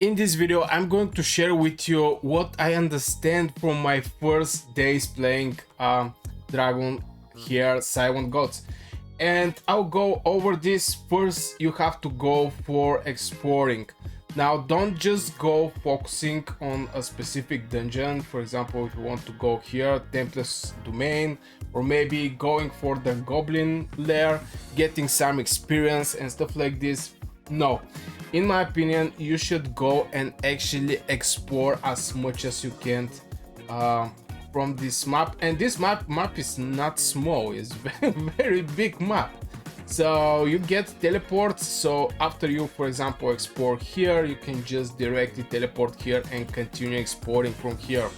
In this video, I'm going to share with you what I understand from my first days playing Dragonheir Silent Gods. And I'll go over this. First, you have to go for exploring. Now, don't just go focusing on a specific dungeon. For example, if you want to go here, Templar's Domain, or maybe going for the Goblin Lair, getting some experience and stuff like this. No, in my opinion, you should go and actually explore as much as you can from this map. And this map is not small, it's very big map. So you get teleports, so after you, for example, explore here, you can just directly teleport here and continue exploring from here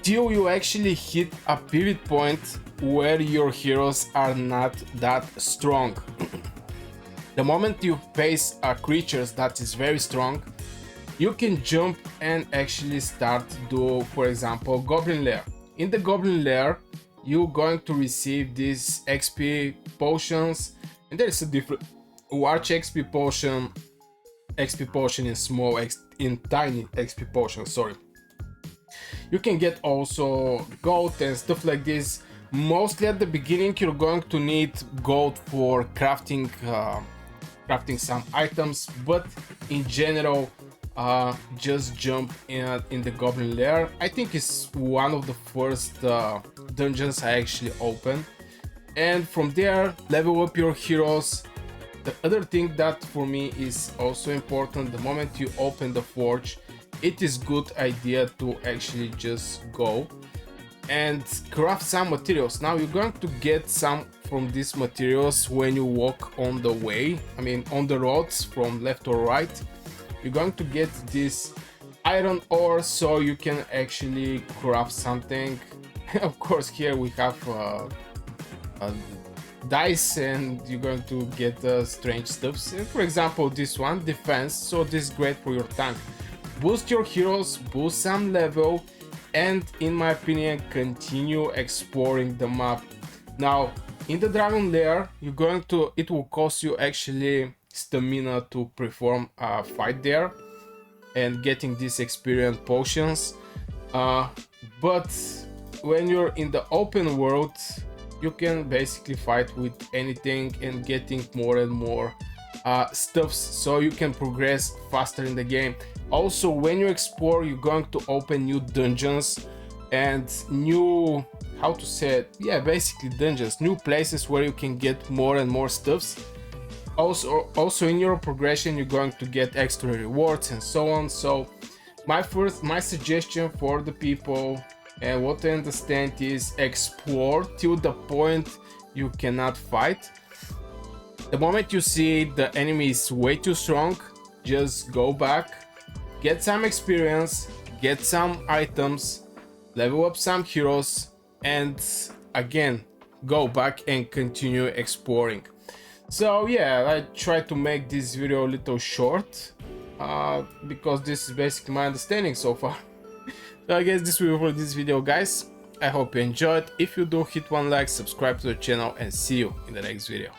till you actually hit a pivot point where your heroes are not that strong. The moment you face a creature that is very strong, you can jump and actually start do, for example, Goblin Lair. In the Goblin Lair, you're going to receive these XP potions, and there is a different large XP potion in small, in tiny XP potion. Sorry. You can get also gold and stuff like this. Mostly at the beginning, you're going to need gold for crafting some items, but in general, just jump in the Goblin Lair. I think it's one of the first dungeons I actually open, and from there level up your heroes. The other thing that for me is also important, the moment you open the forge, it is good idea to actually just go and craft some materials. Now you're going to get some from these materials when you walk on the way, I mean on the roads from left or right. You're going to get this iron ore, so you can actually craft something. Of course, here we have dice, and you're going to get strange stuffs. For example, this one, defense, so this is great for your tank. Boost your heroes, boost some level, and in my opinion, continue exploring the map. Now, in the Dragon Lair, it will cost you actually stamina to perform a fight there and getting these experience potions. But when you're in the open world, you can basically fight with anything and getting more and more stuffs, so you can progress faster in the game. Also, when you explore, you're going to open new dungeons and new, how to say it, yeah, basically dungeons, new places where you can get more and more stuffs. Also in your progression, you're going to get extra rewards and so on. So my suggestion for the people and what I understand is explore till the point you cannot fight. The moment you see the enemy is way too strong, just go back, get some experience, get some items, level up some heroes, and again go back and continue exploring. So yeah, I try to make this video a little short because this is basically my understanding so far. So I guess this will be for this video, guys. I hope you enjoyed. If you do, hit one like, subscribe to the channel, and see you in the next video.